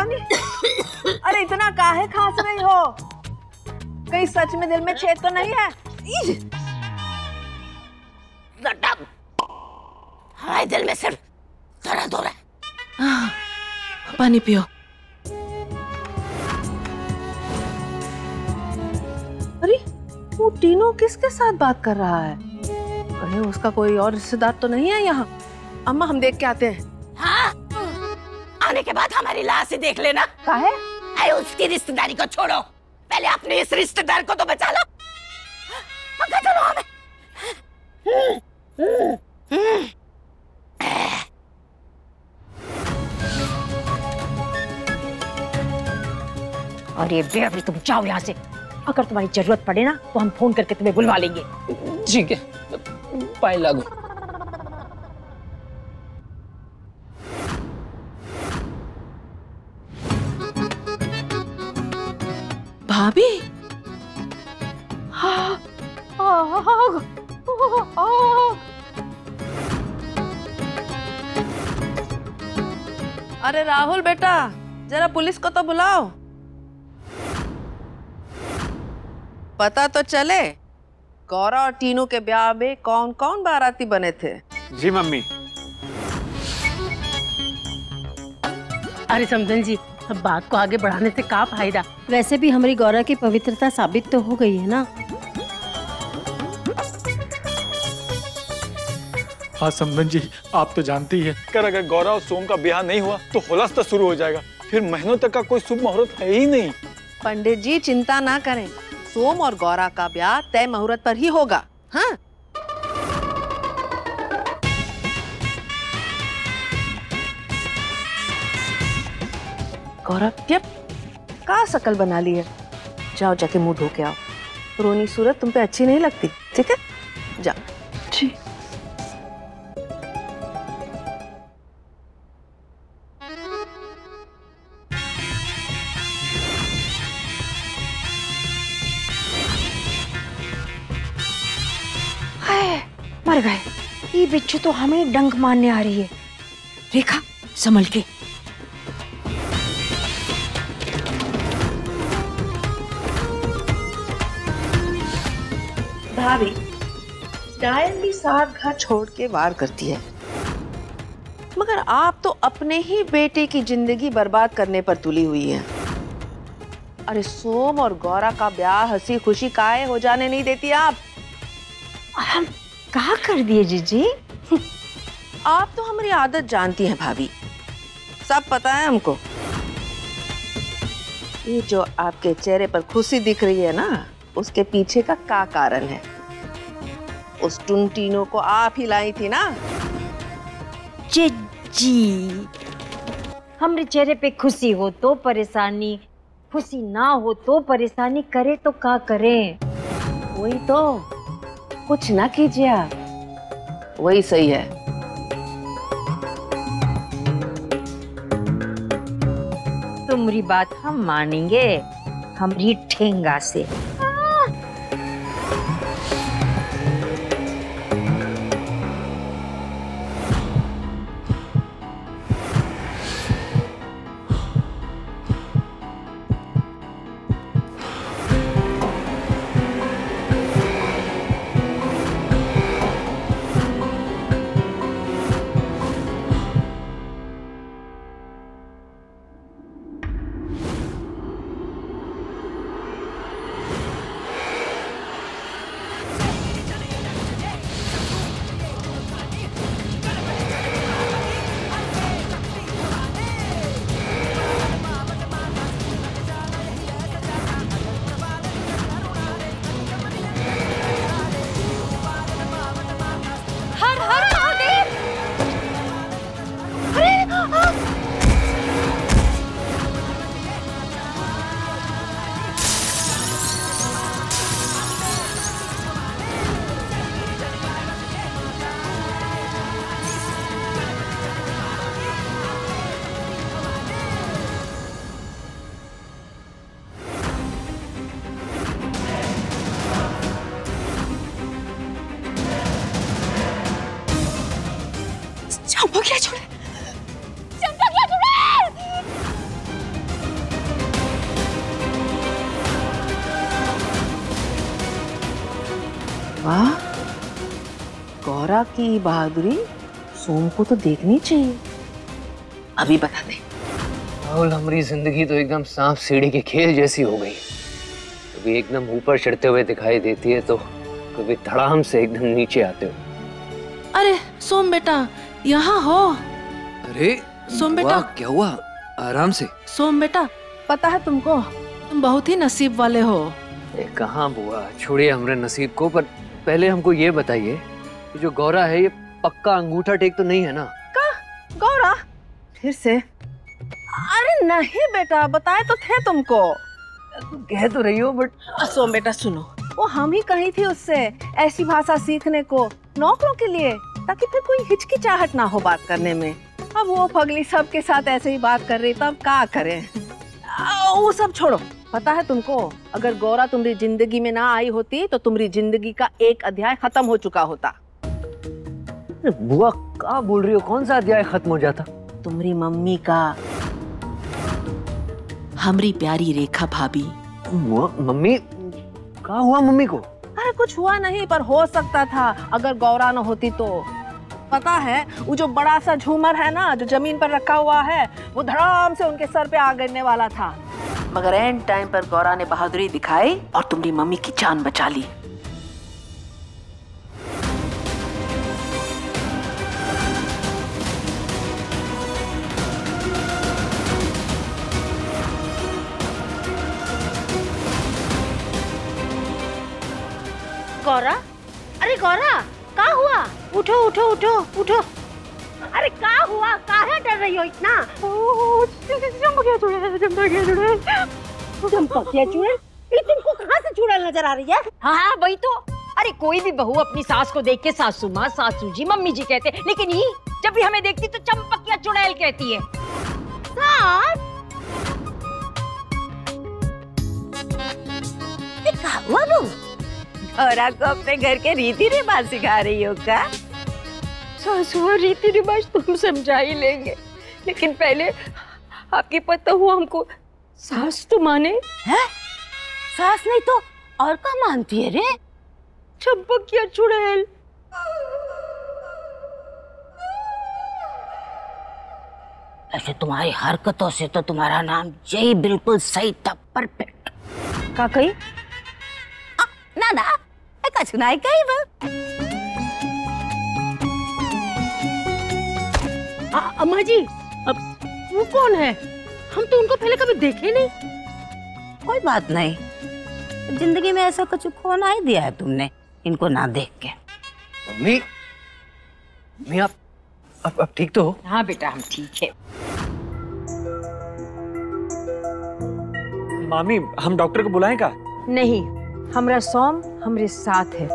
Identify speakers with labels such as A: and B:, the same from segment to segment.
A: पानी। अरे इतना काहे खांस रही हो? कहीं सच में दिल में छेद तो नहीं है?
B: हमारे दिल में सिर्फ दर्द हो रहा है।
A: पानी पियो। अरे वो टीनू किसके साथ बात कर रहा है? कहीं उसका कोई और रिश्तेदार तो नहीं है यहाँ? अम्मा हम देख के आते हैं।
B: हाँ, आने के बाद हमारी लाश ही देख लेना।
A: काहे?
B: अरे उसकी रिश्तेदारी को छोड़ो, पहले अपने इस रिश्तेदार को तो बचा लो। पंखा चलो हमें।
C: और ये बेअबी तुम जाओ यहाँ से। अगर तुम्हारी जरूरत पड़े ना तो हम फोन करके तुम्हें बुलवा लेंगे।
D: ठीक है, पाए लागू।
A: भाभी, अरे राहुल बेटा, जरा पुलिस को तो बुलाओ। पता तो चले गौरा और टीनू के ब्याह में कौन कौन बाराती बने थे।
E: जी मम्मी।
F: अरे समझन जी, बात को आगे बढ़ाने से क्या फायदा?
G: वैसे भी हमारी गौरा की पवित्रता साबित तो हो गई है ना।
E: हाँ समधन जी, आप तो जानती ही है, अगर गौरा और सोम का ब्याह नहीं हुआ तो हुलस शुरू हो जाएगा, फिर महीनों तक का कोई शुभ मुहूर्त है ही नहीं।
A: पंडित जी चिंता ना करें, सोम और गौरा का ब्याह तय मुहूर्त पर ही होगा। हाँ, गौरा का शकल बना ली है। जाओ जाके मुंह धो के आओ, रोनी सूरत तुम पे अच्छी नहीं लगती। ठीक है, जाओ। जी।
C: मर गए। ये बिच्छू तो हमें डंक मारने आ रही है। रेखा संभल के।
A: भाभी, डायन भी 7 घर छोड़ के वार करती है, मगर आप तो अपने ही बेटे की जिंदगी बर्बाद करने पर तुली हुई है। अरे सोम और गौरा का ब्याह हंसी खुशी काहे हो जाने नहीं देती आप।
C: हम कहा कर दिए जीजी?
A: आप तो हमारी आदत जानती हैं भाभी, सब पता है हमको। ये जो आपके चेहरे पर खुशी दिख रही है ना, उसके पीछे का क्या कारण है? उस टुनटीनों को आप ही लाई थी ना।
C: जीजी, हमारे चेहरे पे खुशी हो तो परेशानी, खुशी ना हो तो परेशानी, करे तो क्या करें?
A: वही तो, कुछ ना कीजिए आप, वही सही है।
C: तुम्हारी बात हम मानेंगे, हमारी ठेंगा से।
B: चंपा क्या छोड़े? चंपा क्या छोड़े?
A: गौरा की बहादुरी सोम को तो देखनी चाहिए। अभी बता दे।
D: राहुल, हमारी जिंदगी तो एकदम सांप सीढ़ी के खेल जैसी हो गई। कभी एकदम ऊपर चढ़ते हुए दिखाई देती है तो कभी धड़ाम से एकदम नीचे आते हो।
H: अरे सोम बेटा, यहाँ हो।
I: अरे
H: सोम बेटा,
I: क्या हुआ? आराम से।
H: सोम बेटा, पता है तुमको, तुम बहुत ही नसीब वाले हो।
D: कहाँ बुआ, छोड़िए हमारे नसीब को, पर पहले हमको ये बताइए कि जो गौरा है ये पक्का अंगूठा टेक तो नहीं है ना?
A: गौरा फिर से? अरे नहीं बेटा, बताए तो थे तुमको।
D: कह तो रही हो, बट
A: सोम बेटा सुनो, वो हम ही कही थी उससे ऐसी भाषा सीखने को नौकरों के लिए, ताकि फिर कोई हिचकिचाहट ना हो बात करने में। अब वो पगली सबके साथ ऐसे ही बात कर रही, तो अब क्या करें? वो सब छोड़ो। पता है तुमको, अगर गौरा तुम्हारी जिंदगी में ना आई होती तो तुम्हारी जिंदगी का एक अध्याय खत्म हो चुका होता।
D: बुआ क्या बोल रही हो? कौन सा अध्याय खत्म हो जाता?
A: तुम्हारी मम्मी का।
H: हमारी प्यारी रेखा भाभी।
D: मम्मी क्या हुआ मम्मी को?
A: अरे कुछ हुआ नहीं, पर हो सकता था अगर गौरा न होती तो। पता है वो जो बड़ा सा झूमर है ना, जो जमीन पर रखा हुआ है, वो धड़ाम से उनके सर पे आ गिरने वाला था, मगर एंड टाइम पर गौरा ने बहादुरी दिखाई और तुम्हारी मम्मी की जान बचा ली।
C: गौरा, अरे गौरा, क्या हुआ? उठो उठो उठो उठो। अरे क्या हुआ? काहे डर रही हो इतना? चंपकिया चुड़ैल? ये तुमको कहाँ से चुड़ैल नजर आ रही है? हाँ वही तो। अरे कोई भी बहू अपनी सास को देख के सासू माँ, सासू जी, मम्मी जी कहते, लेकिन ये जब भी हमें देखती तो चंपकिया चुड़ैल कहती है। सास, क्या हुआ तुम? गौरा को अपने घर के रीति रिवाज सिखा रही हो क्या? सासुआ, रीति रिवाज तुम समझा ही लेंगे, लेकिन पहले आपकी पता हुआ हमको सास तो माने। है? सास नहीं तो और क्या मानती है रे? चंपकिया चुड़ैल। ऐसे तुम्हारी हरकतों से तो तुम्हारा नाम यही बिल्कुल सही था, परफेक्ट। का कही? ना ना, एक सुनाई कही वो।
F: अम्मा जी, अब वो कौन है? हम तो उनको पहले कभी देखे नहीं।
B: कोई बात नहीं, जिंदगी में ऐसा कुछ खोना ही दिया है तुमने इनको ना देख के।
D: मम्मी, मम्मी आप ठीक तो हो?
B: हाँ बेटा, हम ठीक है।
E: मामी, हम डॉक्टर को बुलाएं का?
C: नहीं, हमरा सोम हमरे साथ है,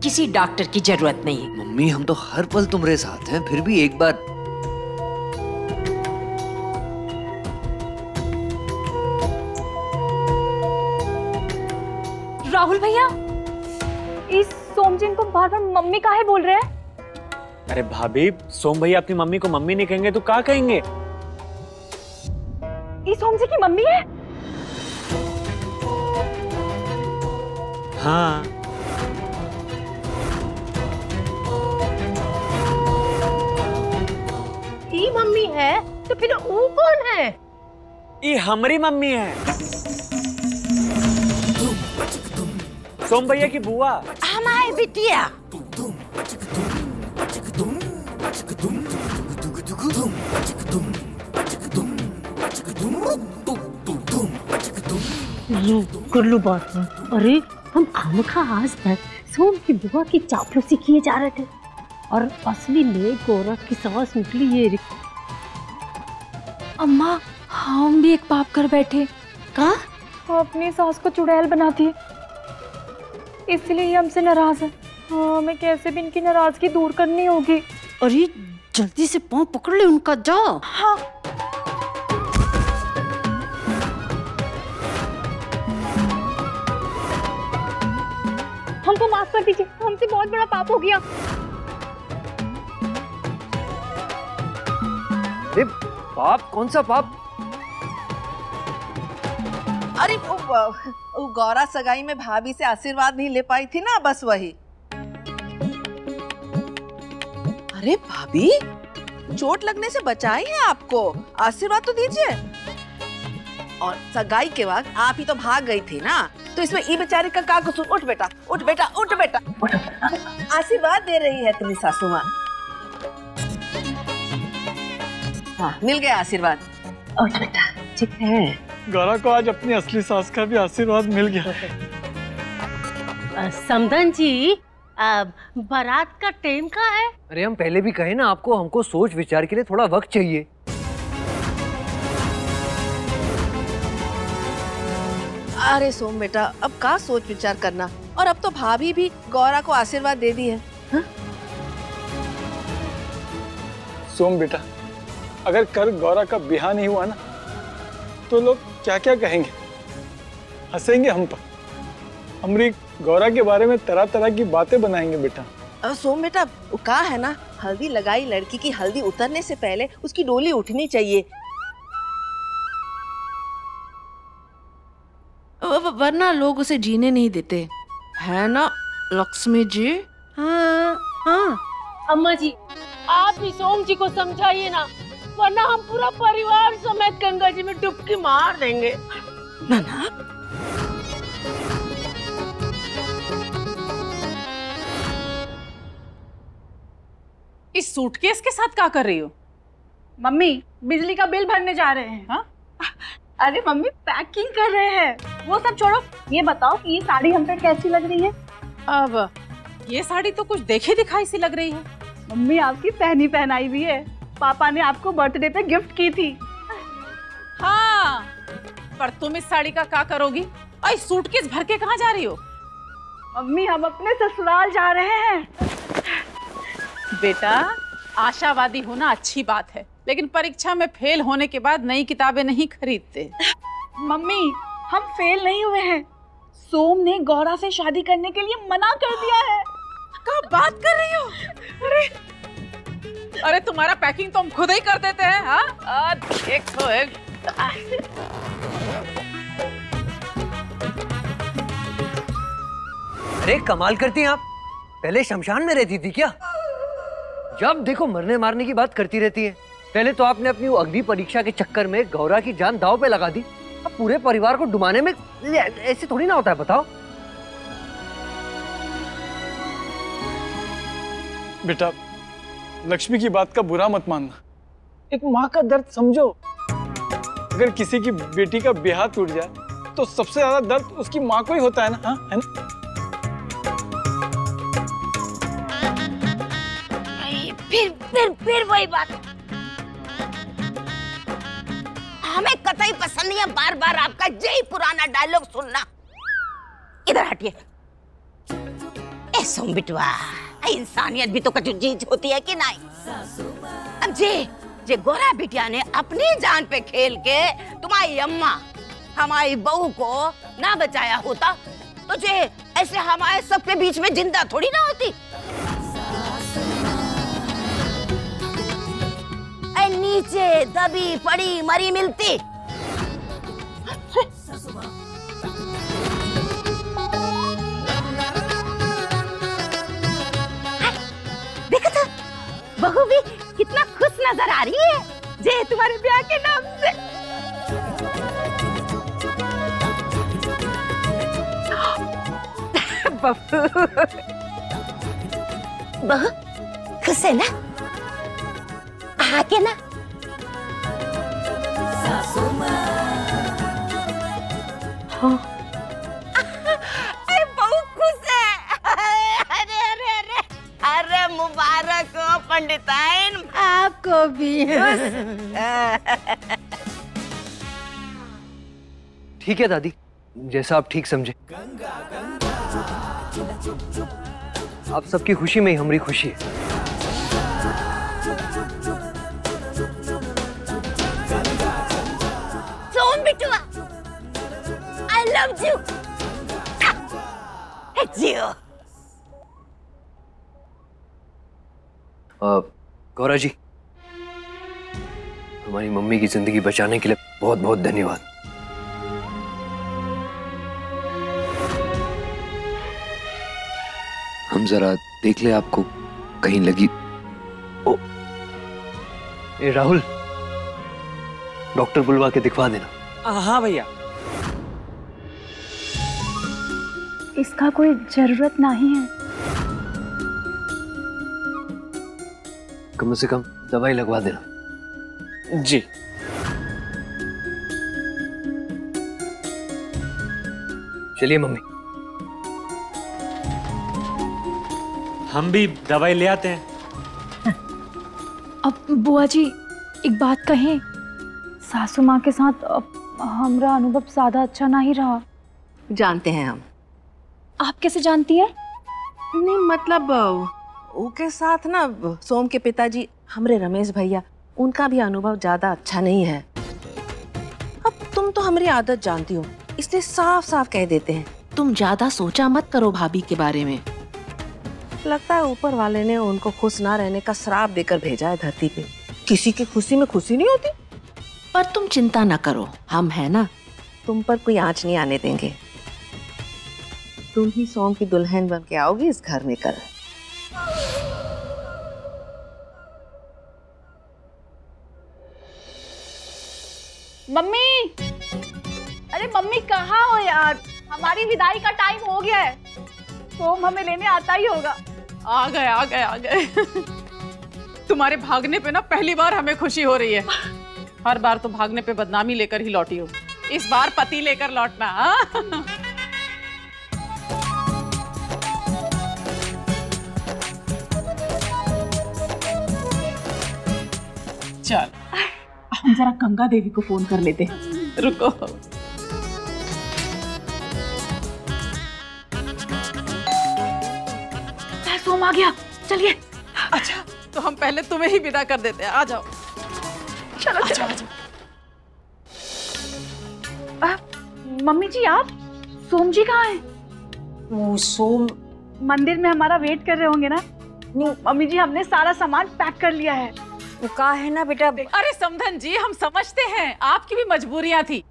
C: किसी डॉक्टर की जरूरत नहीं है।
I: मम्मी, हम तो हर पल तुम्हारे साथ हैं, फिर भी एक बार।
J: राहुल भैया, इस सोम जी को बार बार मम्मी काहे बोल रहे हैं?
E: अरे भाभी, सोम भैया अपनी मम्मी को मम्मी नहीं कहेंगे तो क्या कहेंगे?
J: ये सोम जी की मम्मी है?
E: हाँ।
F: ये मम्मी है तो फिर वो कौन है?
E: ये हमारी मम्मी है, सोम भैया की बुआ।
B: हमारी बिटिया।
F: लो कर लो बात में। अरे हम खामखा आज तक सोम की बुआ की चापलूसी किए जा रहे थे, और असली में गौरा की सांस निकली ये।
J: अम्मा, हम भी एक पाप कर बैठे।
F: का?
J: वो अपनी सास को चुड़ैल बनाती है, इसलिए ये हमसे नाराज है। हाँ, हमें कैसे भी इनकी नाराजगी दूर करनी होगी।
G: अरे जल्दी से पाँव पकड़ ले उनका, जाओ।
J: हाँ। हमको माफ कर दीजिए, हमसे बहुत बड़ा पाप हो गया।
D: पाप? कौन सा पाप?
A: अरे वो गौरा सगाई में भाभी से आशीर्वाद नहीं ले पाई थी ना, बस वही। अरे भाभी, चोट लगने से बचाई है आपको, आशीर्वाद तो दीजिए। और सगाई के वक्त आप ही तो भाग गई थी ना, तो इसमें ई बेचारी का क्या कसूर। उठ बेटा, उठ बेटा, उठ बेटा, उठ। आशीर्वाद दे रही है तुम्हें सासू माँ। हाँ, मिल गया आशीर्वाद। उठ बेटा, ठीक है।
E: गौरा को आज अपनी असली सास का भी आशीर्वाद मिल गया।
F: समधन जी, बारात का टाइम का है?
D: अरे हम पहले भी कहे ना आपको, हमको सोच विचार के लिए थोड़ा वक्त चाहिए।
A: अरे सोम बेटा, अब का सोच विचार करना, और अब तो भाभी भी गौरा को आशीर्वाद दे दी है। हा?
E: सोम बेटा, अगर कल गौरा का ब्याह नहीं हुआ ना, तो लोग क्या क्या कहेंगे, हंसेंगे हम पर। हमारी गौरा के बारे में तरह तरह की बातें बनाएंगे बेटा।
A: सोम बेटा, वो कहा है ना, हल्दी लगाई लड़की की हल्दी उतरने से पहले उसकी डोली उठनी चाहिए, वरना लोग उसे जीने नहीं देते, है ना लक्ष्मी जी?
F: हाँ हाँ अम्मा जी, आप भी सोम जी को समझाइए ना, वरना हम पूरा परिवार समेत गंगा जी में डुबकी मार देंगे।
A: ना ना,
K: इस सूटकेस के साथ क्या कर रही हो?
J: मम्मी, बिजली का बिल भरने जा रहे हैं। हाँ? अरे मम्मी, पैकिंग कर रहे हैं। वो सब छोड़ो, ये बताओ कि ये साड़ी हम पे कैसी लग रही है?
K: अब ये साड़ी तो कुछ देखे दिखाई सी लग रही है।
J: मम्मी, आपकी पहनी पहनाई भी है, पापा ने आपको बर्थडे पे गिफ्ट की थी।
K: हाँ, पर तुम इस साड़ी का क्या करोगी? और इस सूटकेस भर के कहाँ जा रही हो?
J: मम्मी, हम अपने ससुराल जा रहे हैं।
K: बेटा, आशावादी होना अच्छी बात है, लेकिन परीक्षा में फेल होने के बाद नई किताबें नहीं खरीदते।
J: मम्मी, हम फेल नहीं हुए हैं, सोम ने गौरा से शादी करने के लिए मना कर दिया है।
K: क्या बात कर रही हो? अरे तुम्हारा पैकिंग तो हम खुद ही कर देते हैं। हाँ, देखो
D: अरे कमाल करती हैं आप, पहले शमशान में रहती थी क्या? जब देखो मरने मारने की बात करती रहती है। पहले तो आपने अपनी वो अग्नि परीक्षा के चक्कर में गौरा की जान दांव पे लगा दी, अब पूरे परिवार को डुबाने में ऐसे थोड़ी ना होता है, बताओ।
E: बेटा, लक्ष्मी की बात का बुरा मत मानना, एक माँ का दर्द समझो। अगर किसी की बेटी का ब्याह टूट जाए तो सबसे ज्यादा दर्द उसकी माँ को ही होता है ना। हाँ, है ना?
B: फिर वही बात। हमें कतई पसंद नहीं है बार बार आपका यही पुराना डायलॉग सुनना। इधर हटिए। ए सोम बिटवा, इंसानियत भी तो कुछ चीज होती है कि नहीं? अब जे गोरा बिटिया ने अपनी जान पे खेल के तुम्हारी अम्मा हमारी बहू को ना बचाया होता, तो जे ऐसे हमारे सबके बीच में जिंदा थोड़ी ना होती। नीचे दबी पड़ी मरी मिलती। देखो तो बहू भी कितना खुश नजर आ रही है जे तुम्हारे ब्याह के नाम से। बहू खुश है ना? आके ना
F: हाँ।
B: बहुत खुश है। अरे अरे अरे अरे मुबारक हो पंडिताइन।
F: आपको भी।
D: ठीक है दादी, जैसा आप ठीक समझे। आप सबकी खुशी में ही हमारी खुशी है।
B: बिटुआ, I love you. जियो।
D: गौरा जी, हमारी मम्मी की जिंदगी बचाने के लिए बहुत बहुत धन्यवाद।
I: हम जरा देख ले आपको कहीं लगी
D: ए राहुल, डॉक्टर बुलवा के दिखवा देना।
E: हाँ भैया।
J: इसका कोई जरूरत नहीं है।
D: कम से कम दवाई लगवा देना।
E: जी।
D: चलिए मम्मी।
L: हम भी दवाई ले आते हैं।
J: अब बुआ जी एक बात कहें, सासू माँ के साथ हमारा अनुभव ज्यादा अच्छा नहीं रहा।
A: जानते हैं हम।
J: आप कैसे जानती है?
A: नहीं मतलब उनके साथ ना सोम के पिताजी हमरे रमेश भैया, उनका भी अनुभव ज्यादा अच्छा नहीं है। अब तुम तो हमारी आदत जानती हो, इसलिए साफ साफ कह देते हैं तुम ज्यादा सोचा मत करो भाभी के बारे में। लगता है ऊपर वाले ने उनको खुश ना रहने का श्राप देकर भेजा है धरती पे। किसी की खुशी में खुशी नहीं होती। पर तुम चिंता न करो, हम है ना, तुम पर कोई आंच नहीं आने देंगे। तुम ही सोम की दुल्हन बन के आओगी इस घर में कल।
J: मम्मी, अरे मम्मी कहाँ हो यार? हमारी विदाई का टाइम हो गया है। सोम हमें लेने आता ही होगा।
K: आ गए आ गए आ गए। तुम्हारे भागने पे ना पहली बार हमें खुशी हो रही है। हर बार तो भागने पे बदनामी लेकर ही लौटी हो, इस बार पति लेकर लौटना। हाँ? चल हम जरा गंगा देवी को फोन कर लेते हैं। रुको।
J: सोम आ गया, चलिए।
K: अच्छा तो हम पहले तुम्हें ही विदा कर देते हैं। आ जाओ।
J: चलो
K: आ जाओ, आ
J: जाओ। मम्मी जी आप, सोम जी कहाँ हैं?
B: वो सोम
J: मंदिर में हमारा वेट कर रहे होंगे ना?
B: नहीं
J: मम्मी जी, हमने सारा सामान पैक कर लिया है।
B: वो कहा है ना बेटा।
K: अरे समधन जी, हम समझते हैं आपकी भी मजबूरियां थी।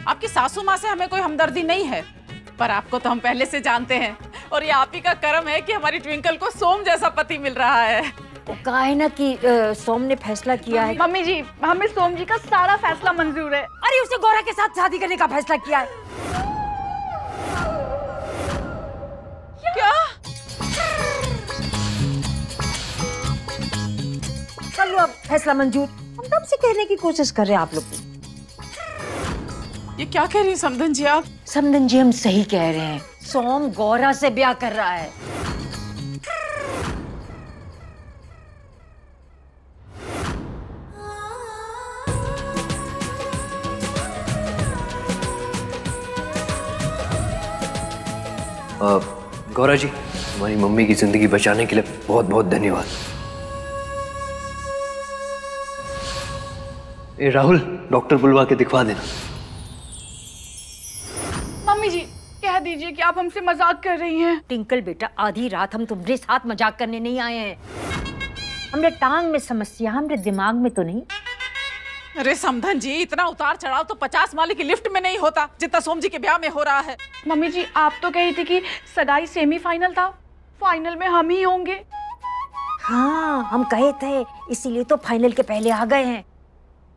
K: आपकी सासू माँ से हमें कोई हमदर्दी नहीं है, पर आपको तो हम पहले से जानते हैं और ये आप ही का कर्म है कि हमारी ट्विंकल को सोम जैसा पति मिल रहा है।
B: वो कहा है ना कि सोम ने फैसला किया है।
J: मम्मी जी, हमें सोम जी का सारा फैसला मंजूर है।
B: अरे उसने गौरा के साथ शादी करने का फैसला किया है।
K: क्या?
B: कर लो अब फैसला मंजूर। हम तब से कहने की कोशिश कर रहे हैं आप लोग।
K: ये क्या कह रही हैं समधन जी आप?
B: समधन जी हम सही कह रहे हैं, सोम गौरा से ब्याह कर रहा है।
D: गौरा जी, हमारी मम्मी की जिंदगी बचाने के लिए बहुत बहुत धन्यवाद। ए राहुल, डॉक्टर बुलवा के दिखवा देना।
J: मम्मी जी कह दीजिए कि आप हमसे मजाक कर रही हैं।
B: टिंकल बेटा, आधी रात हम तुम्हारे साथ मजाक करने नहीं आए हैं। हमरे टांग में समस्या, हमरे दिमाग में तो नहीं।
K: अरे समधन जी, इतना उतार चढ़ाव तो 50 माले की लिफ्ट में नहीं होता जितना सोम जी के ब्याह में हो रहा है।
J: मम्मी जी, आप तो कही थी कि सगाई सेमीफाइनल था, फाइनल में हम ही होंगे।
B: हाँ हम कहे थे, इसीलिए तो फाइनल के पहले आ गए हैं।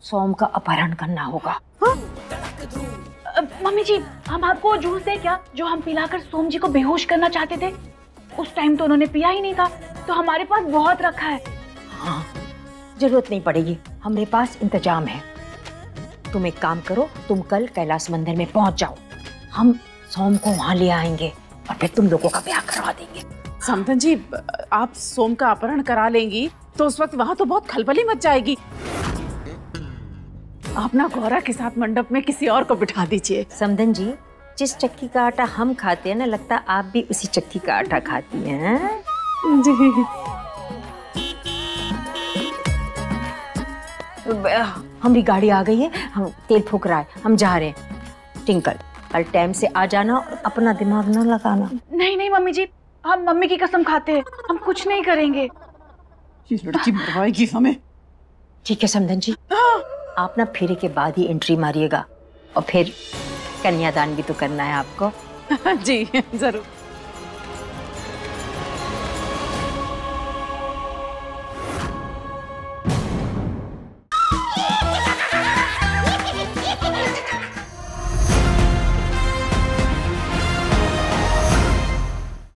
B: सोम का अपहरण करना होगा।
J: हाँ? मम्मी जी, हम आपको जूस दें क्या, जो हम पिलाकर सोम जी को बेहोश करना चाहते थे? उस टाइम तो उन्होंने पिया ही नहीं था, तो हमारे पास बहुत रखा है।
B: हाँ जरूरत नहीं पड़ेगी, हमारे पास इंतजाम है। तुम एक काम करो, तुम कल कैलाश मंदिर में पहुंच जाओ, हम सोम को वहां ले आएंगे और फिर तुम लोगों का ब्याह करवा देंगे।
K: समधन जी, आप सोम का अपहरण करा लेंगी तो उस वक्त वहां तो बहुत खलबली मच जाएगी। आप ना गौरा के साथ मंडप में किसी और को बिठा दीजिए।
B: समधन जी, जिस चक्की का आटा हम खाते हैं ना, लगता है आप भी उसी चक्की का आटा खाती हैं।
J: जी
B: हमारी गाड़ी आ गई है, हम तेल फूक रहा है, हम जा रहे हैं। टिंकल, कल टाइम से आ जाना और अपना दिमाग ना लगाना।
J: नहीं नहीं मम्मी जी, हम मम्मी की कसम खाते हैं, हम कुछ नहीं करेंगे।
K: ये लड़की मरवाएगी हमें।
B: ठीक है समधन जी, आप ना फेरे के बाद ही एंट्री मारिएगा और फिर कन्यादान भी तो करना है आपको।
K: जी जरूर।